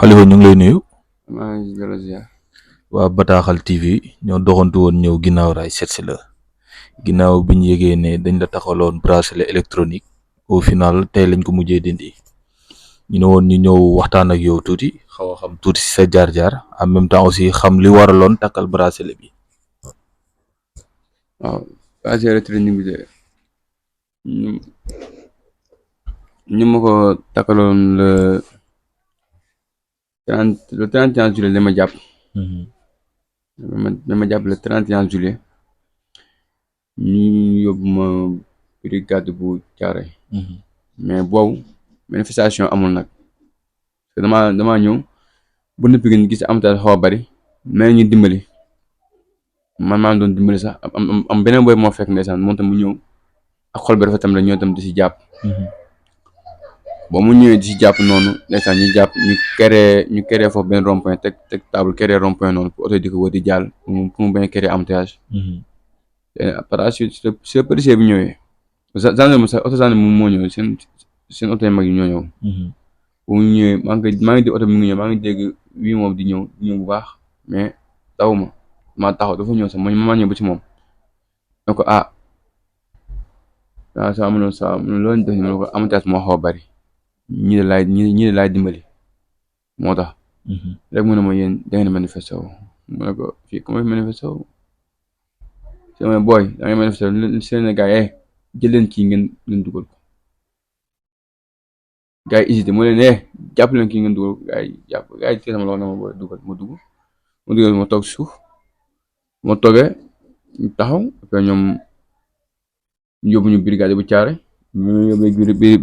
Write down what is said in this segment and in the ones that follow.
Xalifa ñu ngi lay nuyu. maa ngi jëloon ziar. waa Bataaxal TV ñoo doxantu woon ñëw ginnaaw raay seet si la ginnaaw bi ñu yëgee ne dañ la taxaloon bracelet électronique au final tey lañ ko mujjee dindi ñu ne woon ñu ñëw waxtaan ak yow tuuti xaw a xam tuuti si sa jaar-jaar en même temps aussi xam li waraloon takkal bracelet bi. waaw bracelet électronique bi de ñu ma ko takkaloon le 31 juillet dama jàpp. dama jàpp le 31 juillet ñu yóbbu ma brigade bu Thiaroye. mais boobu manifestation amul nag te damaa ñëw bu nëpp gi gis amataal xaw a bari mais ñu dimbali man maa doon dimbali sax am beneen boy moo fekk ndeysaan moom tam mu ñëw ak xol bi rafetam la ñoo tam di si jàpp. boo mu ñëwee di si jàpp noonu ndeysaan ñu créé foofu benn rond point teg table créé rond point noonu pour oto di ko wër di jàll pour mu bañ a créé embouteillage. par la suite si policier bi ñëwee gendarme sax oto gendarme moom moo ñëw seen oto yu mag yi ñoo ñëw. bu mu ñëwee maa ngi dégg oto bi mu ngi ñëw maa ngi dégg wii moom di ñëw bu baax mais taw maa taxaw dafa ñëw sax maa ñëw ba ci moom ne ko waaw saa loolu def ni ma ne ko embouteillage moo xaw a bari ñii de laay dimbali moo tax. rek mu ne ma yéen da ngeen manifesté wu ma ne ko fii ku may manifesté wu sama booy da ngay manifesté wu seen gars yi jël leen kii ngeen dugal ko gars yi hésité mu leen jàpp leen kii ngeen dugal ko gars yi ci sama loxo na ma booy dugal ma dugal ma toog suuf ma toogee taxaw après ñoom ñu yóbbu ñu brigade bu Thiaroye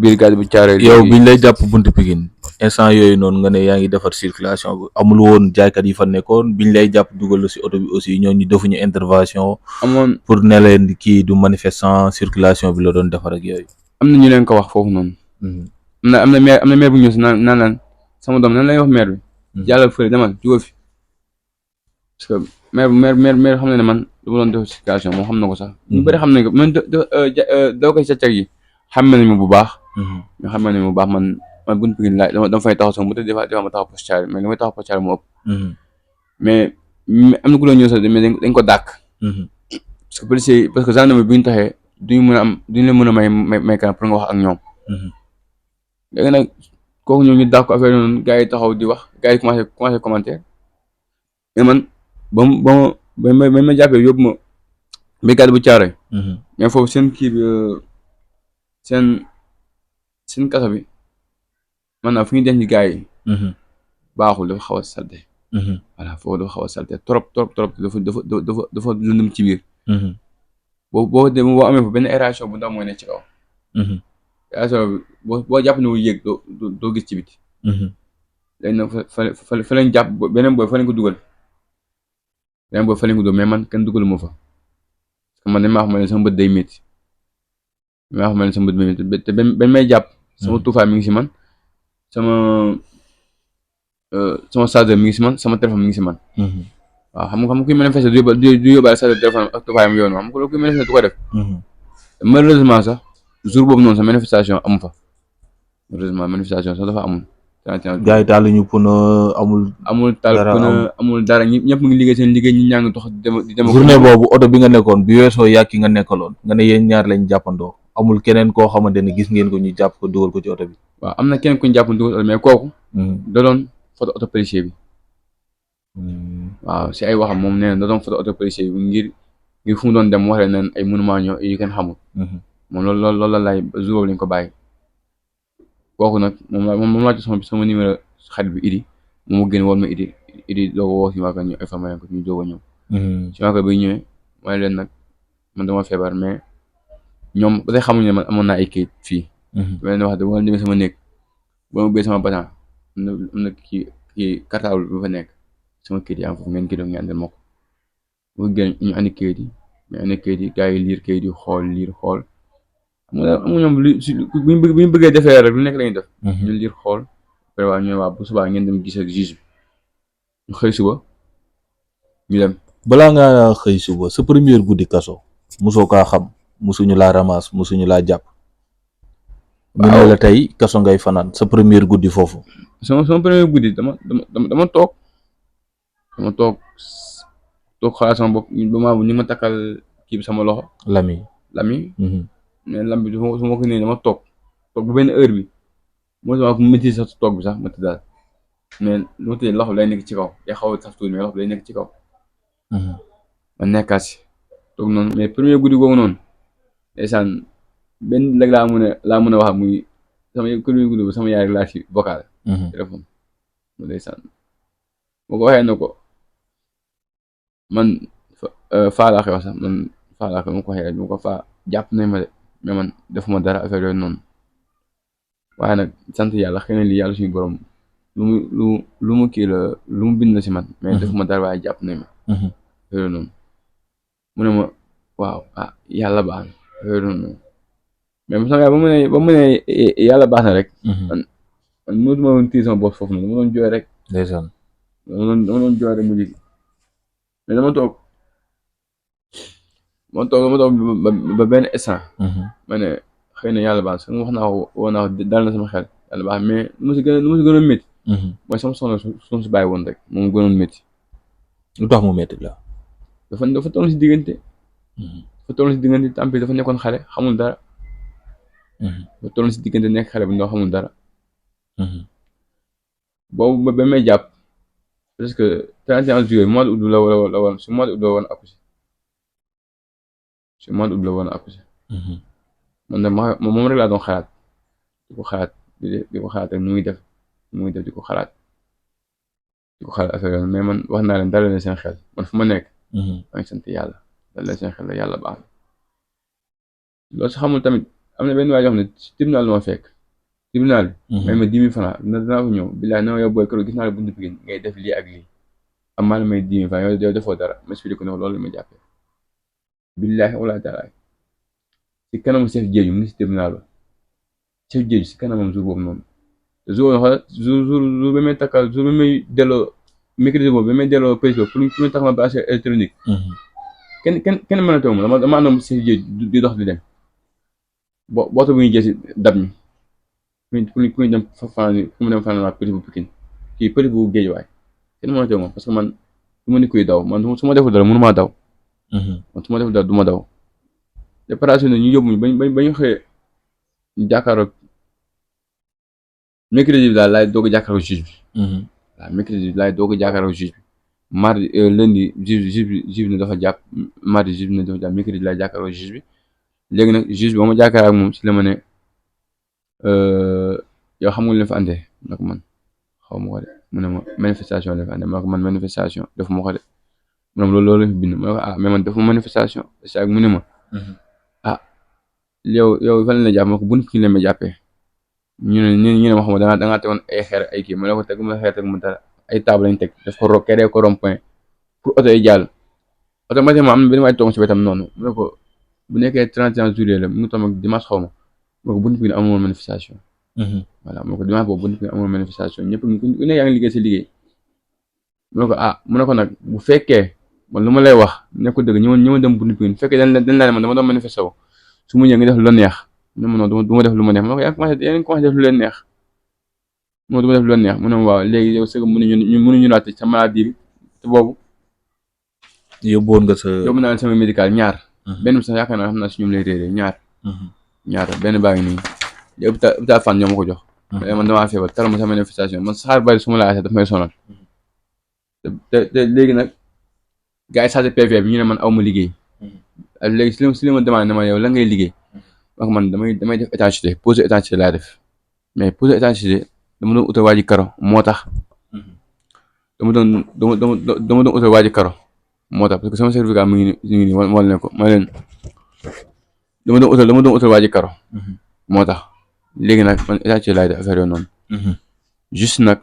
brigade bu Thiaroye. yow biñ lay jàpp buntu Pikine instant yooyu noonu nga ne yaa ngi defar circulation bi amul woon jaaykat yi fa nekkoon biñ lay jàpp dugal la si oto bi aussi ñooñu defuñu intervention. amoon pour ne leen kii du manifestant circulation bi la doon defar ak yooyu. am na ñu leen ko wax foofu noonu. am na maire bu ñëw si naan sama doom nan lay wax maire bi. jàllal fële demal jóge fi parce que maire xam na ne man du ma doon def circulation moom xam na ko sax. ñu bëri xam nañ ko man doo koy càccag yi xam nañ ma bu baax. ñu xam nañ ma bu baax man buñ Pikine laay dama fay taxaw sax mu des fois ma taxaw poste Thiaroye mais li may taxaw poste Thiaroye moo ëpp. mais am na ku la ñëw sax mais dañ ko dàkk. parce que policier parce que gendarme bi ñu taxee duñu leen mën a may kan pour nga wax ak ñoom. léegi nag kooku ñëw ñu dàkk ko affaire noonu gars yi taxaw di wax gars yi commencé commentaire mais man ba ma jàppee yóbbu ma brigade bu Thiaroye. mais foofu seen kii bi seen kaso bi maanaam fu ñu denc gars yi. baaxul dafa xaw a salte. voilà foofu dafa xaw a salte trop dafa lëndëm ci biir. boo amee fa benn aération bu ndaw mooy nekk ci kaw. aération bi boo jàpp ne wu yéeg doo gis ci biti. léegi nag fa lañ jàpp beneen booy fa lañ ko dugal. mais man kenn dugalu ma fa. parce que man dañ maa xam ne sama bët day métti. te benn may jàpp. sama tuufaay mi ngi si man sama chargeur mi ngi si man sama téléphone mi ngi si man. waaw xam nga kuy manifester du yóbbaale chargeur téléphone ak tuufaayam yoon xam nga kuy manifester du ko def. malheureusement sax jour boobu noonu sax manifestation amu fa malheureusement manifestation sax dafa amul. gars yi taal ñu pneu amul dara ñëpp mu ngi liggéey seen liggéey ñi ñaa ngi dox di dem. journée boobu oto bi nga nekkoon bi weesoo yàgg ki nga nekkaloon nga ne yéen ñaar lañ jàppandoo amul keneen koo xamante ne gis ngeen ko ñu jàpp ko dugal ko ci oto bi. waaw am na keneen ku ñu jàpp dugal oto mais kooku. da doon photo oto policier bi. waaw si ay waxam moom nee na da doon photo oto policier bi ngir fu mu doon dem wax leen ay monument ñoo yu kenn xamul. moom loolu la lay jour boobu lañ ko bàyyi. kooku nag moom laa ci sama numéro xarit bi Idi moom mu génn woon ma Idi doo ko woo si waa ñu informé ko ñu doog a ñëw. si waa bi ñëwee mooy leen nag man dama feebar mais ñoom ba tey xamuñu ne man amoon naa ay kayit fii. ma leen wax de wala demee sama néeg ba ma ubbee sama bataan am na kii cartable bi fa nekk sama kayit yi am foofu ngeen kii doon ngeen andil ma ko bu génn ñu andi kayit yi mais andi kayit yi gars yi liir kayit yi xool. xam nga ñoom bu ñu bëggee defee rek lu nekk lañuy def. ñu liir xool après waa ñooy waa bu subaa ngeen dem gis ak juge bi ñu xëy suba ñu dem. balaa ngaa xëy suba sa première guddi kaso mosoo kaa xam mosuñu laa ramasse mosuñu laa jàpp. ñu ne la tey kaso ngay fanaan sa première guddi foofu. sama premier guddi dama toog xalaat sama bopp ba ñu ma takkal kii bi sama loxo. lami. mais lam bi su ma ko nee dama toog ba benn heure bi moo tax ma métti sax toog bi sax ma tëddaal mais lu ma tëddee loxo bi lay nekk ci kaw day xaw a sax tuuti mais loxo bi lay nekk ci kaw. ma nekkaat si toog noonu mais premier guddi googu noonu ndeysaan benn léegi laa mën a wax muy sama premier guddi ba sama yaay rek laa ci vocal. téléphone ndeysaan moo ko waxee na ko man faa laa koy wax sax man faa laa koy ma ko waxee ma ko faa jàpp nañ ma de mais man defuma dara affaire yooyu noonu waaye nag sant yàlla xëy na lii yàlla suñu borom lu mu kii la lu mu bind la si man mais defuma dara waaye jàpp nañ ma affaire yooyu noonu mu ne ma waaw ah yàlla baax na affaire yooyu noonu mais sama yaay ba mu ne yàlla baax na rek man mënutuma woon téye sama bopp foofu noonu dama doon jooy rek ndeysaan dama doon jooy rek mu jigi mais dama toog ba benn instant ma ne xëy na yàlla baax na wax naa ko dal na sama xel yàlla baax mais lu ma si gën a métti mooy sama soxna si bàyyi woon rek moom gënoon métti. lu tax mu métti la. dafa toll si diggante. tampi dafa nekkoon xale xamul dara. dafa toll si diggante nekk xale bu ndaw xamul dara. boobu ba may jàpp parce que 31 juillet mois d'août la woon si mois d'août la woon accouché man de moom rek laa doon xalaat di ko xalaat rek nu muy def di ko xalaat affaire yoon mais man wax naa leen dalal leen seen xel man fu ma nekk maa ngi sant yàlla dalal leen seen xel la yàlla baax na loolu si xamul tamit am na benn waay yoo xam ne si tribunal la ma fekk tribunal bi may ma 10 000 francs danaa ko ñëw bilaay na yow booy kër gis naa la buntu Pikine ngay def lii ak lii am maa la may 10 000 francs yow defoo dara ma expliqué ko ne loolu la ma jàppee bilaay wala taalaay si kanamu chef Diédhiou mu ngi si tribunal ba chef Diédhiou si kanamam jour boobu noonu te jour bi may takkal jour bi may delloo mercredi boobu bi may delloo police pour ñu tax ma bracelet électronique kenn mën a teew ma dama àndoon chef Diédhiou di dox di dem booto bu ñuy jël si dab mi pour ñu dem fanaan waa police bu Pikine kii police bu Guédiawaye kenn mën a teew ma parce que man du ma nit kuy daw man su ma deful dara mënu maa daw man su ma deful dara du ma daw préparation ñu yóbbu ba ñu xëyee ñu jàkkaarloog mercredi bi daal laay doog a jàkkaarloog juge bi. waaw mercredi bi laay doog a jàkkaarloog juge bi mardi lundi juge bi ne dafa jàpp mardi juge bi ne dafa jàpp mercredi laay jàkkaarloog juge bi léegi nag juge bi ba ma jàkkaarloo ak moom si la ma ne yow xam nga lu leen fa andee nag man xaw ma ko de mu ne ma manifestation la fa andee ma ko man manifestation def ma ko de mu ne ma loolu la fi bind ma ne ko ah mais man def ma manifestation mu ne ma. yow fan la jàpp ma ko bunt Pikine la ma jàppee ñu ne ma xam da ngaa tegoon ay xeer ay kii ma ne ko teguma xeer teguma dara ay table lañ teg daf ko keree ko rond point pour oto yi jàll automatiquement am na benn waay toog si wetam noonu mu ne ko bu nekkee 31 juillet la mu ngi toog ak dimanche xaw ma mu ne ko bunt Pikine amul manifestation. voilà mu ne ko dimanche boobu bunt Pikine amul manifestation ñëpp ku ne yaa ngi liggéey si liggéey mu ne ko mu ne ko nag bu fekkee man lu ma lay wax nekkul dëgg ñëwoon dem bunt Pikine bu fekkee dañ la man dama doon manifesté wu su mu ñëwee nga def lu la neex mu ne ma non du ma def lu ma neex ma ne ko yaa ngi commencé def lu leen neex non du ma def lu leen neex mu ne ma waaw léegi yow sëg mënuñu laajte sa maladie bi te boobu yóbbuwoon nga sa yóbbu naa sama médical ñaar benn bi sax yaakaar naa xam naa si ñoom lay réeré ñaar benn baa ngi nii li hôpital Fann ñoo ma ko jox man damaa feebar taral ma sa manifestation man saxaar bari su ma la aasee daf may sonal te léegi nag gars yi chargé PV bi ñu ne man aw ma liggéey léegi si li ma demandé ne ma yow la ngay liggéey donc man damay def étanchéité pose étanchéité laa def mais pose étanchéité dama doon utal waa ji karo moo tax dama doon utal waa ji karo moo tax parce que sama certificat mu ngi nii wal ne ko ma leen dama doon utal waa ji karo moo tax léegi nag man étanchéité laay def affaire yooyu noonu juste nag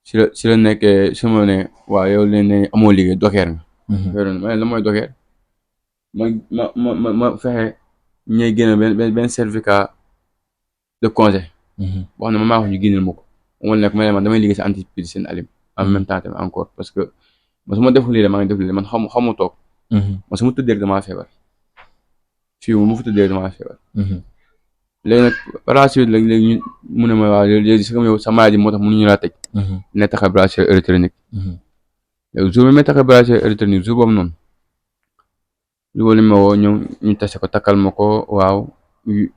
si la nekkee su ma ne waaw yow leen ne amoo liggéey dokeer nga affaire yooyu noonu ma ne la mooy dokeer ma fexe ñuy génne benn certificat de congé boo xam ne maa wax ñu génneel ma ko wala nag man damay liggéey si entreprise seen alim en même temps tamit encore parce que man su ma deful lii maa ngi def lii man xaw ma toog man su ma tëddee damaa feebar fii mu fa tëddee damaa feebar léegi nag par la suite léegi ñu mu ne ma waaw léegi si comme yow sa maladie moo tax mënuñu laa tëj. ne taxal bracelet électronique. léegi jour bi may taxal bracelet électronique jour boobu noonu jour boobu lañ ma woo ñëw ñu tase ko takkal ma ko waaw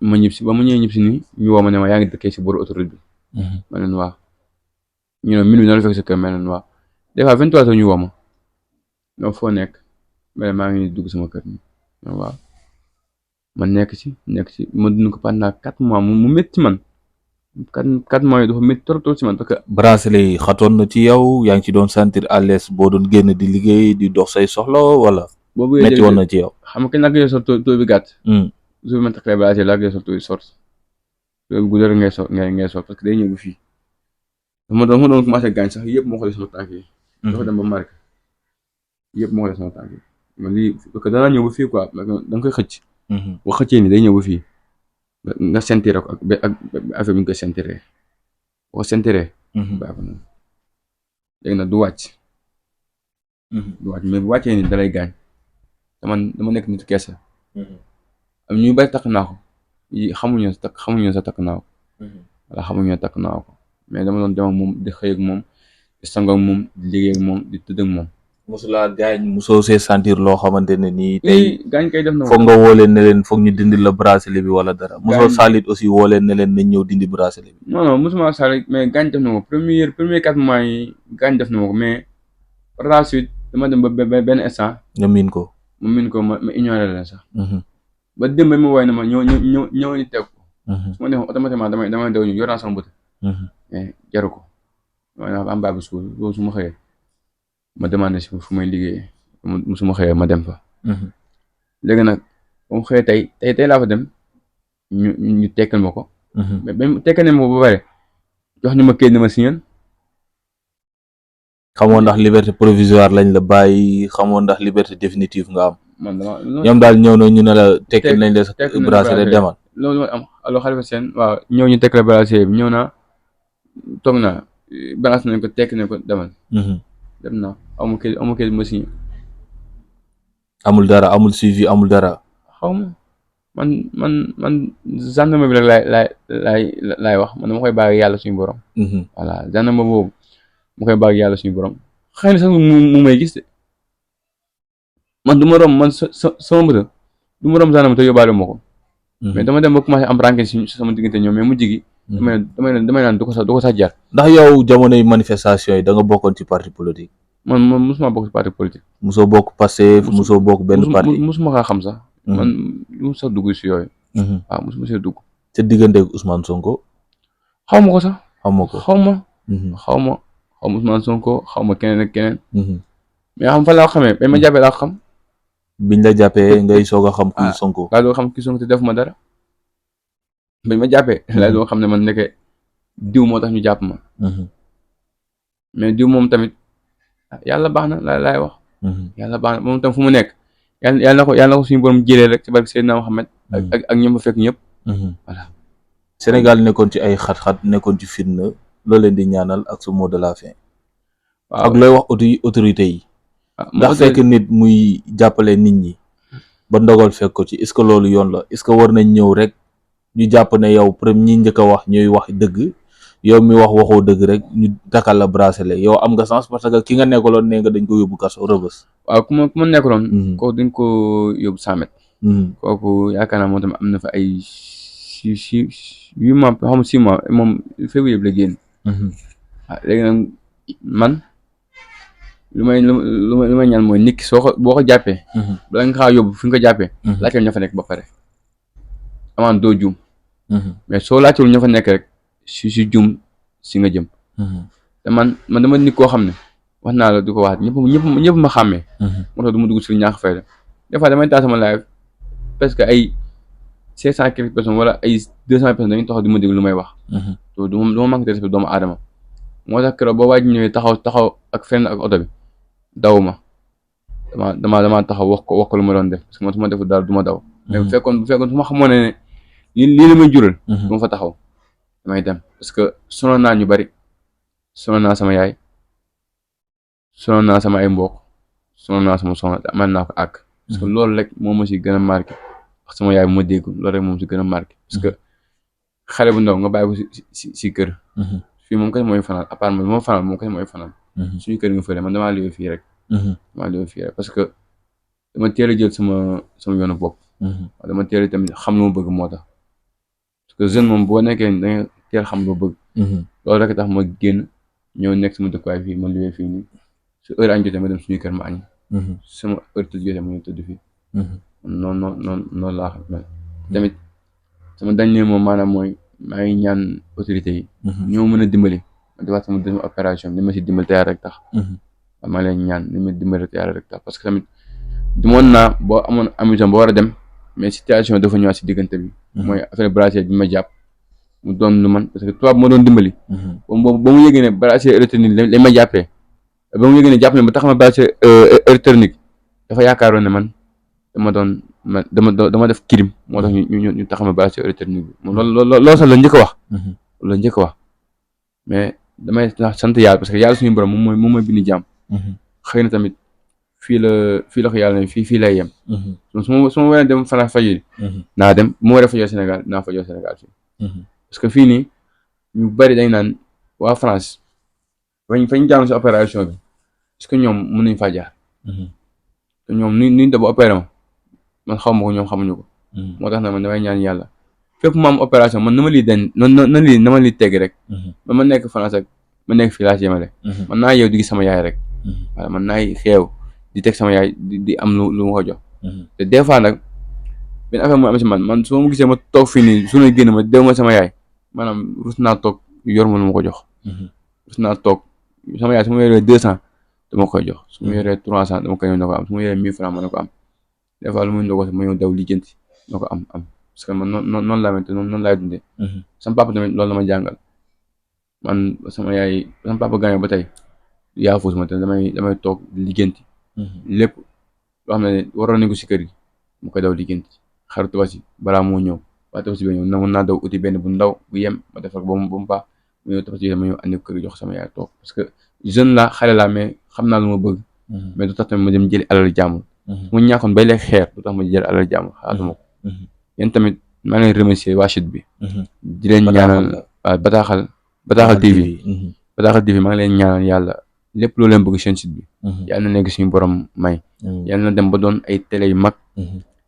ma ñib si ba mu ñëwee ñib si nii ñu woo ma ne ma yaa ngi dëkkee si booru autoroute bi. ma leen waaw ñu ne minuit na la fekk sa kër ma leen waaw des fois 23 heures ñu woo ma donc foo nekk mais maa ngi dugg sama kër nii waaw ma nekk ci ma dund ko pendant 4 mois mu métti man 4 mois yi dafa métti trop ci man parce que. bracelet yi xatoon na ci yow yaa ngi ci doon sentir à l'aise boo doon génn di liggéey di dox say soxla wala. boobu métti woon na ci yow. xam nga kañ laa gëj a sol taux bi gàtt. jour bi ma taxalee bracelet laa gëj a sol taux bi sort taux bi guddal ngay sol parce que day ñëw ba fii dama doon commencé gaañ sax yëpp moo xoolee sama tànk yi. dafa dem ba marqué yëpp moo xoolee sama tànk yi man lii parce que danaa ñëw ba fii quoi da nga koy xëcc. boo xëccee ni day ñëw ba fii nga sentir ko ak affaire bi nga koy sentiree boo sentiree. baax na léegi nag du wàcc. mais bu wàccee ni dalay gaañ te man dama nekk nit keese. am ñu bari takk naa ko yi xamuñu sa takk naa ko. wala xamuñu takk naa ko mais dama doon dem ak moom di xëy ak moom di sang ak moom di liggéey ak moom di tëdd ak moom. mosulaa gaañ mosoo see sentir loo xamante ne nii. tey gaañ kay def na foog nga woo leen ne leen foog ñu dindi la bracelet bi wala dara. mosoo salit aussi woo leen ne leen nañ ñëw dindi bracelet bi. non mosuma salit mais gaañ def na ma premier 4 mois yi gaañ def na ma ko mais par la suite dama dem ba benn instant. nga miin ko. ma ignoré leen sax. ba démb ma woy na ma ñëw ñu teg ko. su ma neexoon automatiquement damay daw ñu yor naa sama bët. mais jaru ko waaye nag am baabu suul loolu su ma xëyee. ma demandé si fu may liggéeyee su ma xëyee ma dem fa. léegi nag ba mu xëyee tey laa fa dem ñu tekkal ma ko. mais ba mu tekkal ne ma ko ba pare jox ñu ma kayit ma signal. xamoo ndax liberté provisoire lañ la bàyyi xamoo ndax liberté définitive nga am. man dama ñoom daal ñëw na ñu ne la tekkil nañ la sa bracelet demal. loolu mooy am allo Khalifa Sène waaw ñëw ñu tekkal bracelet bi ñëw naa toog naa balance nañ ko tekk nañ ko demal. dem naa amul kayit ma signé. amul dara amul suivi amul dara. xaw ma man gendarme bi rek laay wax man dama koy bàyyi yàlla suñu borom. voilà gendarme boobu mu koy bàyyi yàlla suñu borom xëy na sax mu may gis de man du ma romb man sama mbër du ma romb gendarme te yóbbaale ma ko. mais dama dem ba commencé am ranke si sama diggante ñoom mais mujj gi. damay naan du ko sax jaar. ndax yow jamonoy manifestation yi da nga bokkoon ci parti politique. man musuma bokk ci parti politique. musoo bokk Pastef musoo bokk benn parti. musuma kaa xam sax. man lu sax dugg si yooyu. waaw musuma see dugg. sa digganteeg Ousmane Sonko. xaw ma ko sax. xaw ma Ousmane Sonko xaw ma keneen ak keneen. mais xam fa laa xamee bañ ma jàppee laa xam. biñ la jàppee ngay soog a xam. kuy Sonko laa doon xam ki Sonko te def ma dara. bañ ma jàppee. laa doon xam ne man nekkee diw moo tax ñu jàpp ma. mais diw moom tamit yàlla baax na laay wax. yàlla baax na moom tam fu mu nekk yàlla na ko suñu borom jëlee rek ci barke Seydina Mohamed. ak ñoom fa fekk ñëpp. voilà. Sénégal nekkoon ci ay xat-xat nekkoon ci fitna loo leen di ñaanal ak sa mot de la fin. waaw ak looy wax autorité yi. ndax fekk nit muy jàppale nit ñi ba ndogal fekk ko ci est-ce que loolu yoon la est-ce que war nañ ñëw rek ñu jàpp ne yow premier ñi njëkk a wax ñooy wax dëgg yow mi wax waxoo dëgg rek ñu takkal la bracelet yow am nga sens parce que ki nga nekkaloon nee nga dañ ko yóbbu kaso Rebeuss. waaw ku ma nekkaloon. kooku dañ ko yóbbu 100 mètres. kooku yaakaar naa moom tamit am na fa ay 8 mois xam 6 mois moom février bi la génn. waaw léegi nag man. lu may ñaan mooy nit ki boo ko jàppee. bala nga xaa yóbbu fi nga ko jàppee. laajteel ña fa nekk ba pare. amaan doo juum. mais soo laajtewul ña fa nekk rek si juum si nga jëm. te man dama nit koo xam ne wax naa la du ko wax ñëpp ma xàmmee. moo tax du ma dugg si ñaax fay la des fois damay taal sama live parce que ay 500 quelques personnes wala ay 200 personnes dañuy taxaw di ma déglu lu may wax. to du ma manque de respect doomu aadama moo tax keroog boo waaj ñëwee taxaw ak fenn ak oto bi. daw ma dama taxaw wax ko lu ma doon def parce que man su ma deful daal du ma daw. mais bu fekkoon su ma xamoon ne lii la may jural. du ma fa taxaw damay dem parce que sonal naa ñu bari sonal naa sama yaay sonal naa sama ay mbokk sonal naa sama soxna amal naa ko parce que loolu rek moom ma si gën a marqué wax sama yaay bu ma dégg loolu rek moom si gën a marqué parce que xale bu ndaw nga bàyyi ko si kër. fii moom kay mooy fanaan appartement bi moo fanaan moom kay mooy fanaan. suñu kër nga fële man damaa liggéey fii rek. parce que dama teel a jël sama yoonu bopp. dama teel a tamit xam lu ma bëgg moo tax. parce que jeune moom boo nekkee da nga teel xam lu bëgg. loolu rek tax ma génn ñëw nekk sama dëkkuwaay fii ma liggéey fii nii su heure añ jotee ma dem suñu kër ma añ. sama heure tëdd jotee ma ñëw tëdd fii. noonu laa xam mel. tamit sama dernier moom maanaam mooy maa ngi ñaan autorités yi. ñoo mën a dimbali ma defaat sama deuxième opération ni ma si dimbali te yàlla rek tax. maa leen ñaan ni ma dimbali te yàlla rek tax parce que tamit demoon naa boo amoon amuson ba war a dem mais situation dafa ñëwaat si diggante bi. mooy affaire bracelet bi ma jàpp mu doon lu man parce que tubaab moo doon dimbali. ba mu yëgee ne bracelet électronique lañ ma jàppee ba mu yëgee ne jàpp ne ba tax ma bracelet électronique dafa yaakaaroon ne man dama def crime moo tax ñu tax ma bracelet électronique bi moom loolu sax la njëkk a wax. loolu la njëkk a wax mais damay sant yàlla parce que yàlla suñu borom moom mooy bindi jàmm. xëy na tamit fii la ko yàlla ne fii lay yem. su ma waree dem fajiri naa dem bu ma waree fajoo Sénégal naa fajoo Sénégal fii. parce que fii nii ñu bari dañ naan waa France fañ jaamu si opération bi est-ce que ñoom mën nañ faa jaar. te ñoom nuñ def ba opéré ma man xaw ma ko ñoom xamuñu ko. moo tax nag man damay ñaan yàlla fépp mu am opération man na ma lii teg rek. ba ma nekk France ak ma nekk fii laa si yemale. man naa yow di gis sama yaay rek. voilà man naay xeew di teg sama yaay di am lu ma ko jox. te des fois nag benn affaire mu am si man su ma gisee ma toog fii nii su ma génn ma dew ma sama yaay maanaam rus naa toog yor ma lu ma ko jox. rus naa toog sama yaay su ma yoree 200 dama koy jox su ma yoree 300 dama koy ñëw na ko am su ma yoree 1000 francs ma ne ko am des fois lu muy ndogoo sax ma ñëw daw lijjanti na ko am parce que man noonu laa mel te noonu laay dundee. sama papa tamit loolu la ma jàngal man sama papa gaañoo ba tey yaa fuus ma te damay toog lijjanti. lépp loo xam ne waroon nañ ko si kër gi mu koy daw lijjanti xaru Tabaski balaa moo ñëw waaye Tabaski bi ñëw mën naa daw uti benn bu ndaw bu yem ma defar ba mu baax mu ñëw Tabaski ma ñëw andi ko kër gi jox sama yaay toog parce que jeune la xale la mais xam naa lu ma bëgg. mais du tax tamit ma dem jëli alal jàmm. su ma ñàkkoon bay lekk xeer du tax ma jël alal jàmm xaatuma ko. yéen tamit maa ngi leen remercier waa chute bi. di leen ñaanal Bataaxal TV. Bataaxal TV maa ngi leen ñaanal yàlla lépp loo leen bëgg seen site bi. yàlla na nekk suñu borom may. yàlla na dem ba doon ay télé yu mag.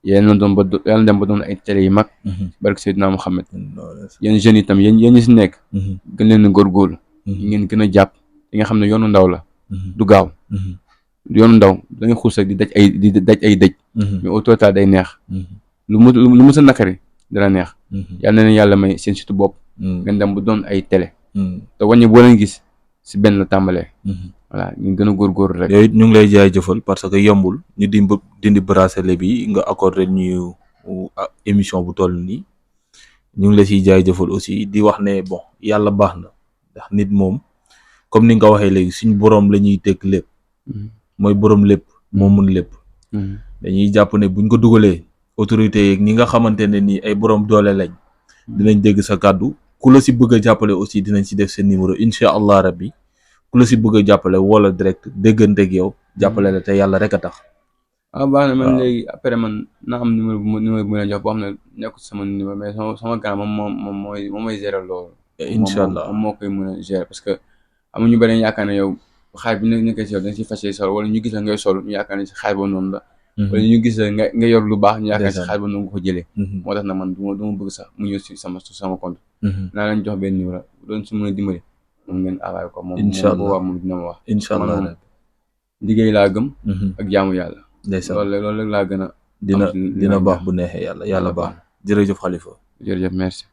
yàlla na dem ba doon ay télé yu mag. barke Seydina Muhammad. yéen jeunes yi tam yéen ñi si nekk. gën leen a góorgóorlu. ngeen gën a jàpp li nga xam ne yoonu ndaw la. du gaaw. yoonu ndaw da nga xuus rek di daj ay dëj. mais au total day neex. lu mu sa nakari dana neex. yàlla na leen yàlla may seen site bopp. ngeen dem ba doon ay télé. te wàññi boo leen gis si benn la tàmbalee. voilà ñu gën a góorgóorlu rek. yooyu ñu ngi lay jaajëfal parce que yombul ñu dindi bracelet bi nga accordé ñu émission bu toll nii ñu ngi la siy jaajëfal aussi di wax ne bon yàlla baax na ndax nit moom comme ni nga ko waxee léegi suñu borom la ñuy teg lépp. mooy borom lépp moo mun lépp. dañuy jàpp ne buñ ko dugalee autorités yeeg ñi nga xamante ne nii ay borom doole lañ. dinañ dégg sa kàddu ku la si bëgg a jàppale aussi dinañ si def seen numéro incha allah rabbi ku la si bëgg a jàppale wala direct dégganteeg yow jàppale la te yàlla rek a tax. baax na man léegi après man naa am numéro bu ma leen jox boo xam ne nekkul sama numéro mais sama grand moom mooy gérer loolu. incha allah moom moo koy mën a gérer parce que amuñu beneen yaakaar ne yow xaar bi nekkee si yow da nga si fas yéene sol wala ñu gis la ngay sol ñu yaakaar ne si xaar ba noonu la. wala ñu gis la nga yor lu baax ñu yaakaar si xaar ba noonu nga ko jëlee. moo tax na man du ma bëgg sax mu ñëw si sama compte. naa leen jox benn numéro doon su mën a dimbali moom ngeen envoyé ko. incha allah moom dina ma wax. incha allah liggéey laa gëm. ak jaamu yàlla. ndeysaan loolu rek laa gën a. dina baax bu neexee yàlla baax. jërëjëf Khalifa. jërëjëf merci.